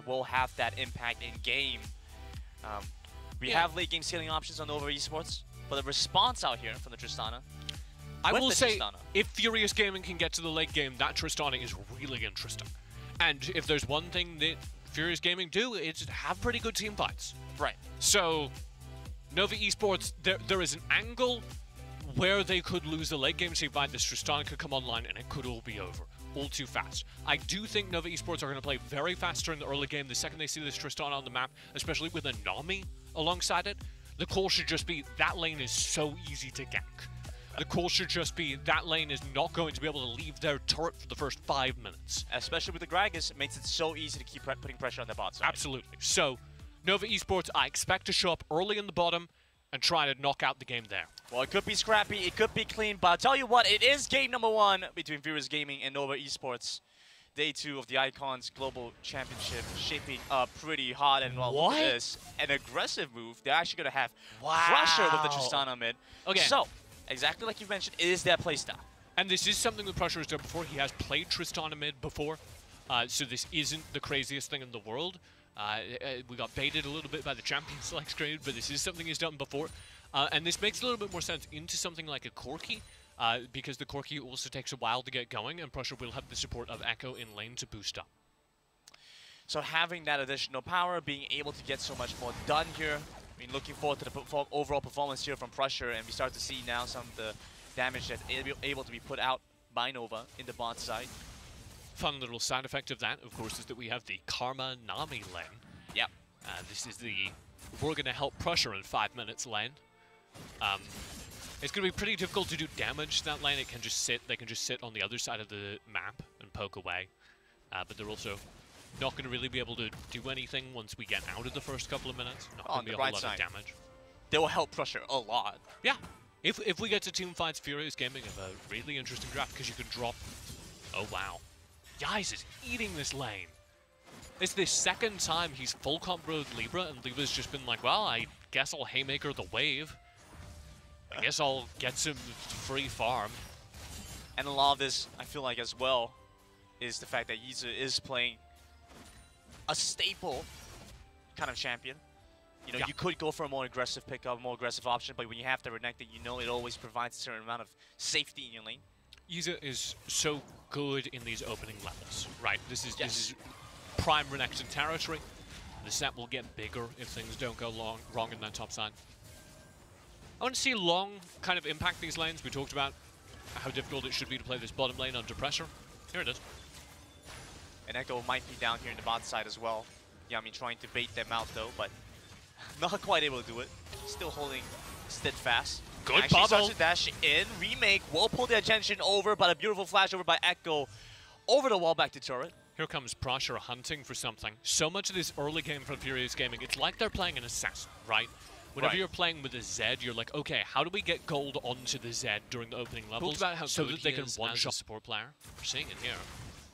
will have that impact in game. We have late game scaling options on Nova Esports, but the response out here from the Tristana. I will say, if Furious Gaming can get to the late game, that Tristana is really interesting. And if there's one thing that Furious Gaming do, it's have pretty good team fights. Right. So, Nova Esports, there is an angle where they could lose the late game team fight. This Tristana could come online and it could all be over. All too fast. I do think Nova Esports are going to play very fast during the early game. The second they see this Tristana on the map, especially with a Nami alongside it, the call should just be, that lane is so easy to gank. The call should just be, that lane is not going to be able to leave their turret for the first 5 minutes. Especially with the Gragas, it makes it so easy to keep putting pressure on their bot side. Absolutely. So, Nova Esports, I expect to show up early in the bottom and try to knock out the game there. Well, it could be scrappy, it could be clean, but I'll tell you what, it is game number 1 between Furious Gaming and Nova Esports. Day 2 of the Icons Global Championship shaping up pretty hot, and well, look at this. An aggressive move. They're actually going to have pressure with the Tristana mid. Okay. So, exactly like you mentioned, it is their playstyle. And this is something that Pressure has done before. He has played Tristana mid before, so this isn't the craziest thing in the world. We got baited a little bit by the champion select screen, but this is something he's done before. And this makes a little bit more sense into something like a Corki, because the Corki also takes a while to get going, and Pressure will have the support of Echo in lane to boost up. So having that additional power, being able to get so much more done here, I mean, looking forward to the overall performance here from Pressure, and we start to see now some of the damage that's able to be put out by Nova in the bot side. Fun little side effect of that, of course, is that we have the Karma Nami lane. Yep. This is the we're going to help Pressure in 5 minutes lane. It's going to be pretty difficult to do damage to that lane. It can just sit. They can just sit on the other side of the map and poke away. But they're also not going to really be able to do anything once we get out of the first couple of minutes. Not going to be a whole lot of damage. They will help Pressure a lot. Yeah. If we get to team fights, Furious Gaming have a really interesting draft because you can drop. Oh wow, Yais is eating this lane. It's the second time he's full comboed Libra, and Libra's just been like, well, I guess I'll Haymaker the wave. I guess I'll get some free farm. And a lot of this, I feel like as well, is the fact that Yizu is playing a staple kind of champion. You know, you could go for a more aggressive pickup, more aggressive option, but when you have the Renekton, you know it always provides a certain amount of safety in your lane. Yizu is so good in these opening levels, right? This is prime Renekton territory. The set will get bigger if things don't go wrong in that top side. I want to see Long kind of impact these lanes. We talked about how difficult it should be to play this bottom lane under pressure. Here it is. And Echo might be down here in the bot side as well. Yeah, I mean, trying to bait them out though, but not quite able to do it. Still holding steadfast. Good actually bubble. Starts to dash in. Remake will pull the attention over, but a beautiful flash over by Echo. Over the wall back to turret. Here comes Pressure hunting for something. So much of this early game from Furious Gaming, it's like they're playing an assassin, right? Whenever you're playing with a Zed, you're like, okay, how do we get gold onto the Zed during the opening levels about how so that they can one-shot support player? We're seeing it here.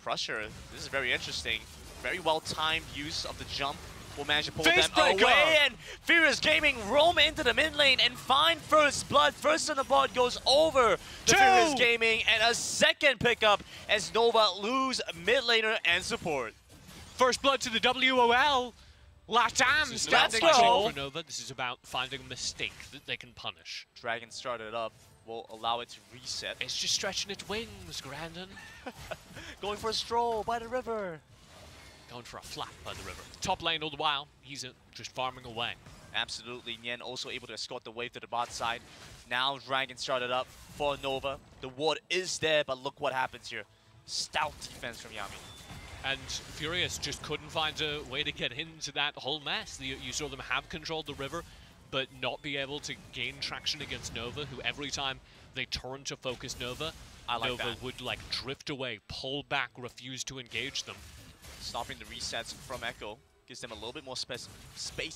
Pressure, this is very interesting. Very well-timed use of the jump. Will manage to pull Face them breaker. away, and Furious Gaming roam into the mid lane and find first blood. First on the board goes over to Furious Gaming, and a second pickup as Nova lose mid laner and support. First blood to the WOL. Latam standing for Nova. This is about finding a mistake that they can punish. Dragon started up, will allow it to reset. It's just stretching its wings, Grandin. Going for a stroll by the river. Going for a flap by the river. Top lane all the while, he's just farming away. Absolutely, Nien also able to escort the wave to the bot side. Now Dragon started up for Nova. The ward is there, but look what happens here. Stout defense from Yami. And Furious just couldn't find a way to get into that whole mess. You saw them have controlled the river, but not be able to gain traction against Nova, who every time they turn to focus Nova, Nova would like drift away, pull back, refuse to engage them. Stopping the resets from Echo gives them a little bit more space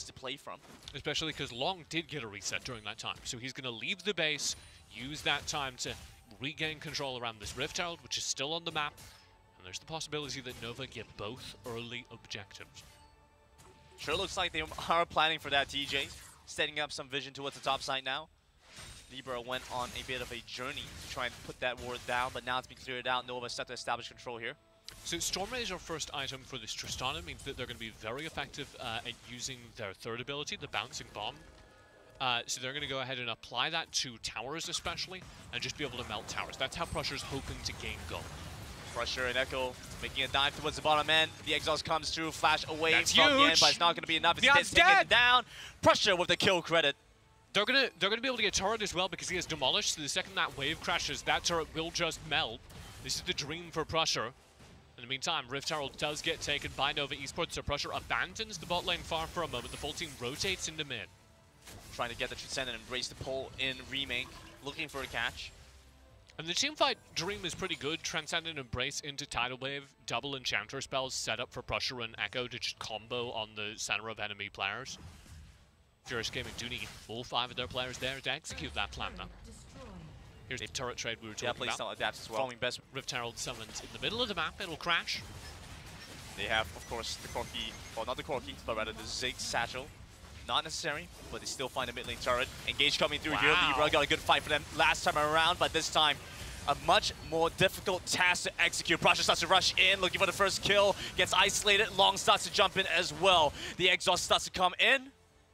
to play from. Especially because Long did get a reset during that time. So he's going to leave the base, use that time to regain control around this Rift Herald, which is still on the map. And there's the possibility that Nova get both early objectives. Sure looks like they are planning for that, TJ. Setting up some vision towards the top side now. Libra went on a bit of a journey to try and put that ward down, but now it's been cleared out. Nova set to establish control here. So Stormrazer first item for this Tristana means that they're going to be very effective at using their third ability, the Bouncing Bomb. So they're going to go ahead and apply that to towers especially, and just be able to melt towers. That's how Prusher's hoping to gain gold. Prusher and Echo making a dive towards the bottom end. The exhaust comes through, flash away That's from the end, huge. but it's not going to be enough. It's Neon's taken dead. down. Prusher with the kill credit. They're gonna be able to get turret as well because he is demolished. So the second that wave crashes, that turret will just melt. This is the dream for Prusher. In the meantime, Rift Herald does get taken by Nova Esports, so Prusher abandons the bot lane farm for a moment. The full team rotates into mid. Trying to get the Transcendent Embrace to pull in remake, looking for a catch. And the teamfight dream is pretty good. Transcendent Embrace into Tidal Wave, double Enchanter spells set up for Prusher and Echo to just combo on the center of enemy players. Furious Gaming do need all 5 of their players there to execute that plan now. Here's the turret trade we were talking about. Playstyle adapts as well. Following best. Rift Herald summoned in the middle of the map, it'll crash. They have, of course, the Corki, well, not the Corki, but rather the Zig Satchel. Not necessary, but they still find a mid lane turret. Engage coming through here. Libra got a good fight for them last time around, but this time a much more difficult task to execute. Prusher starts to rush in, looking for the first kill. Gets isolated. Long starts to jump in as well. The exhaust starts to come in.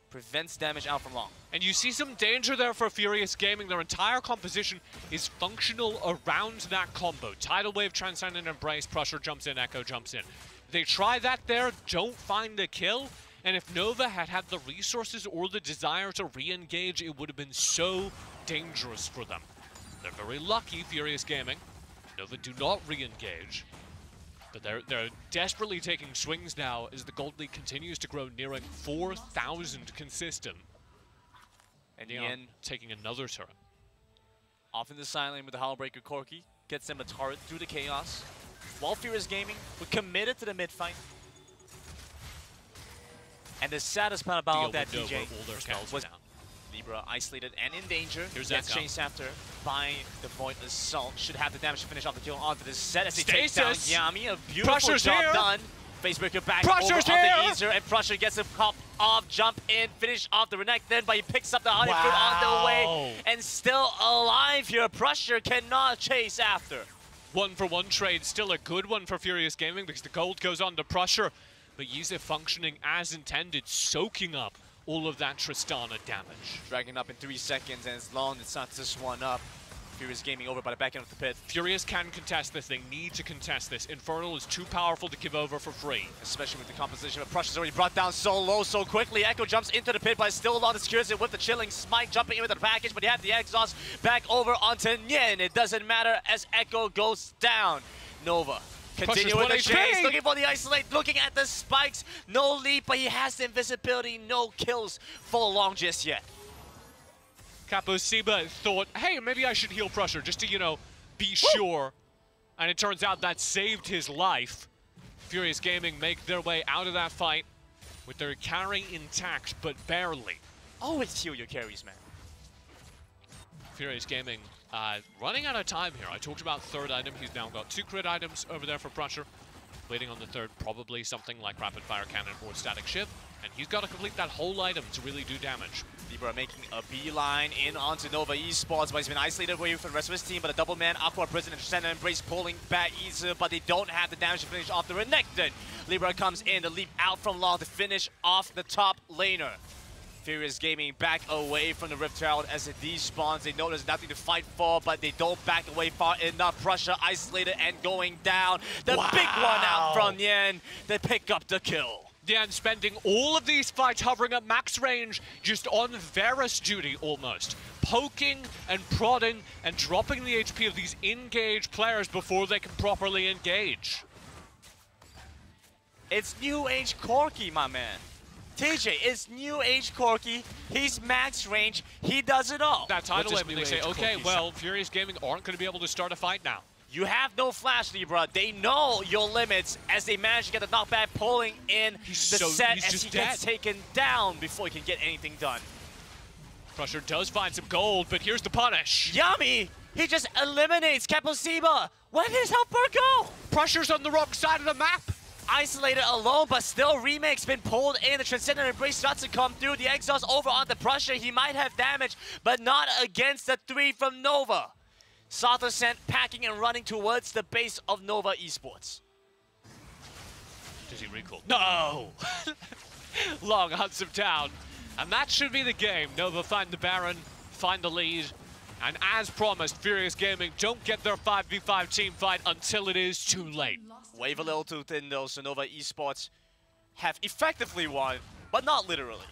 Prevents damage out from Long. And you see some danger there for Furious Gaming. Their entire composition is functional around that combo. Tidal Wave, Transcendent Embrace, Prusher jumps in, Echo jumps in. They try that there, don't find the kill. And if Nova had had the resources or the desire to re-engage, it would have been so dangerous for them. They're very lucky, Furious Gaming. Nova do not re-engage. But they're desperately taking swings now as the Gold League continues to grow, nearing 4,000 consistent. And Neon taking another turret. Off in the side lane with the Howlbreaker Corki. Gets them a turret through the chaos. While Furious Gaming were committed to the mid fight. And the saddest part about that, DJ, was Libra isolated and in danger. Gets chased after by the Void Assault. Should have the damage to finish off the kill onto the set as they take down Yami. A beautiful job done. Facebreaker back over on the Easer, and Prusher gets a pop off, jump in, finish off the Renekton, then, but he picks up the Honey Fruit on the way, and still alive here. Prusher cannot chase after. 1-for-1 trade, still a good one for Furious Gaming because the gold goes on to Prusher, but Yize functioning as intended, soaking up all of that Tristana damage. Dragging up in 3 seconds, and as long as it's not this one up, Furious Gaming over by the back end of the pit. Furious can contest this. They need to contest this. Infernal is too powerful to give over for free. Especially with the composition of Prusher's already brought down so low so quickly. Echo jumps into the pit, but still on the secures it with the Chilling Smite jumping in with the package, but you have the exhaust back over onto Nyen. It doesn't matter as Echo goes down. Nova continue with the chase, looking for the isolate, looking at the spikes. No leap, but he has the invisibility. No kills for Long just yet. Capo Siba thought, hey, maybe I should heal Prusher just to, you know, be sure. And it turns out that saved his life. Furious Gaming make their way out of that fight with their carry intact, but barely. Always heal your carries, man. Furious Gaming running out of time here. I talked about third item. He's now got 2 crit items over there for Prusher. Waiting on the third, probably something like Rapid Fire Cannon or Static Shiv. And he's got to complete that whole item to really do damage. Libra making a beeline in onto Nova Esports, but he's been isolated away from the rest of his team. But a double man, Aqua Prison and Transcendent Embrace pulling back Yize, but they don't have the damage to finish off the Renekton. Libra comes in to leap out from Long to finish off the top laner. Furious Gaming back away from the Rift Herald as it despawns. They know there's nothing to fight for, but they don't back away far enough. Prusher isolated and going down. The big one out from Nyen. They pick up the kill. Nyen spending all of these fights hovering at max range, just on Varus duty almost. Poking and prodding and dropping the HP of these engaged players before they can properly engage. It's New Age Corki, my man. TJ, it's New Age Corki. He's max range. He does it all. That Tidal Wave, when they say, okay, well, Furious Gaming aren't going to be able to start a fight now. You have no flash, Libra. They know your limits as they manage to get the knockback pulling in the set as he gets taken down before he can get anything done. Prusher does find some gold, but here's the punish. Yami! He just eliminates Capo Siba. Where did his helper go? Prusher's on the wrong side of the map. Isolated alone, but still Remake's been pulled in. The Transcendent Embrace starts to come through. The exhaust over on the Prusher. He might have damage, but not against the 3 from Nova. Sato sent packing and running towards the base of Nova Esports. Does he recall? No! Long hunts him down. And that should be the game. Nova find the Baron, find the lead. And as promised, Furious Gaming don't get their 5v5 team fight until it is too late. Wave a little too thin though, so Nova Esports have effectively won, but not literally.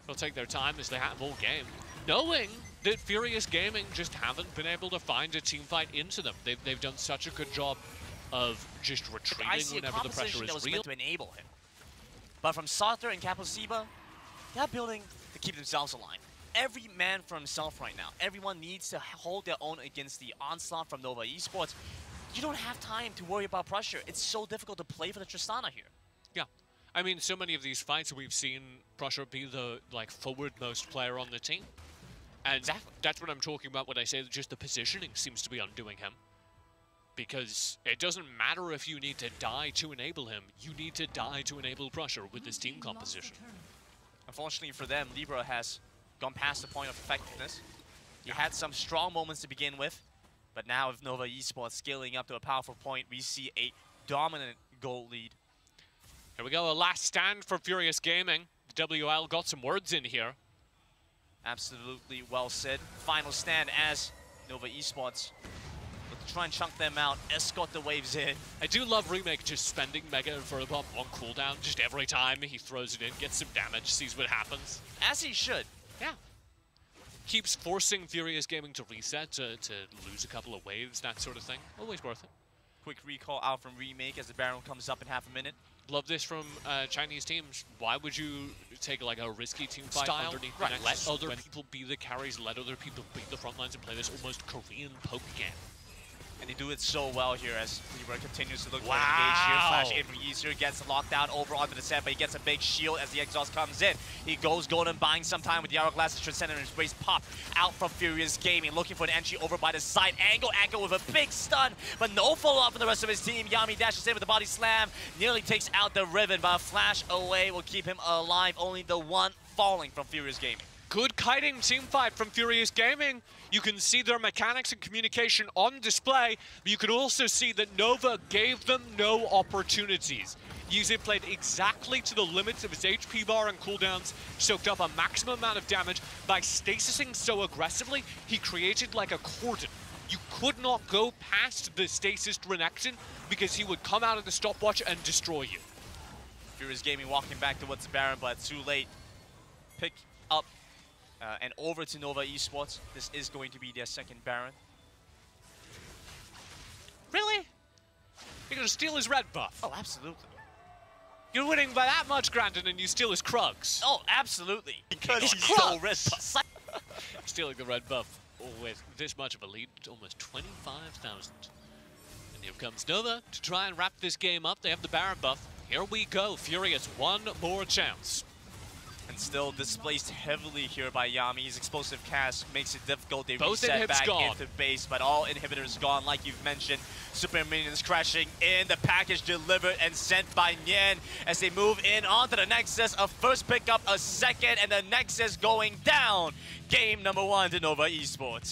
They'll take their time as they have all game, knowing that Furious Gaming just haven't been able to find a team fight into them. They've done such a good job of just retreating whenever the pressure is real. Meant to enable him. But from Sauter and Kapasiba, they're building to keep themselves alive. Every man for himself right now. Everyone needs to hold their own against the onslaught from Nova Esports. You don't have time to worry about pressure. It's so difficult to play for the Tristana here. Yeah. I mean, so many of these fights we've seen Prussia be the forward-most player on the team. And exactly. That's what I'm talking about when I say that just the positioning seems to be undoing him. Because it doesn't matter if you need to die to enable him, you need to die to enable Prussia with this team composition. Unfortunately for them, Libra has gone past the point of effectiveness. He had some strong moments to begin with, but now with Nova Esports scaling up to a powerful point, we see a dominant goal lead. Here we go, a last stand for Furious Gaming. The WL got some words in here. Absolutely well said. Final stand as Nova Esports look to try and chunk them out, escort the waves in. I do love Remake just spending Mega for about one cooldown, just every time he throws it in, gets some damage, sees what happens. As he should. Yeah. Keeps forcing Furious Gaming to reset, to lose a couple of waves, that sort of thing. Always worth it. Quick recall out from Remake as the Baron comes up in half a minute. Love this from Chinese teams. Why would you take like a risky team fight style underneath right. the let other people be the carries, let other people beat the front lines and play this almost Korean poke game? And they do it so well here as Libra continues to look for an engage here. Flash in from Easier, gets locked down over onto the set, but he gets a big shield as the exhaust comes in. He goes golden, buying some time with the Hourglass. The Transcendent Embrace pop out from Furious Gaming, looking for an entry over by the side angle. Angle with a big stun, but no follow-up from the rest of his team. Yami dashes in with the body slam, nearly takes out the Riven, but a flash away will keep him alive. Only the one falling from Furious Gaming. Good kiting team fight from Furious Gaming. You can see their mechanics and communication on display, but you can also see that Nova gave them no opportunities. Yuzi played exactly to the limits of his HP bar and cooldowns, soaked up a maximum amount of damage. By stasising so aggressively, he created like a cordon. You could not go past the stasis Renekton because he would come out of the stopwatch and destroy you. Furious Gaming walking back towards the Baron, but too late. Pick up and over to Nova Esports. This is going to be their second Baron. Really? You're gonna steal his red buff? Oh, absolutely. You're winning by that much, Grandin, and you steal his Krugs. Oh, absolutely. Because His he stole Krugs. red buff. Stealing the red buff with this much of a lead, almost 25,000. And here comes Nova to try and wrap this game up. They have the Baron buff. Here we go, Furious, one more chance. And still displaced heavily here by Yami. His explosive cast makes it difficult. They Both reset inhibs back gone. into base, but all inhibitors gone, like you've mentioned. Super Minions crashing in. The package delivered and sent by Nien as they move in onto the Nexus. A first pickup, a second, and the Nexus going down. Game number 1 to Nova Esports.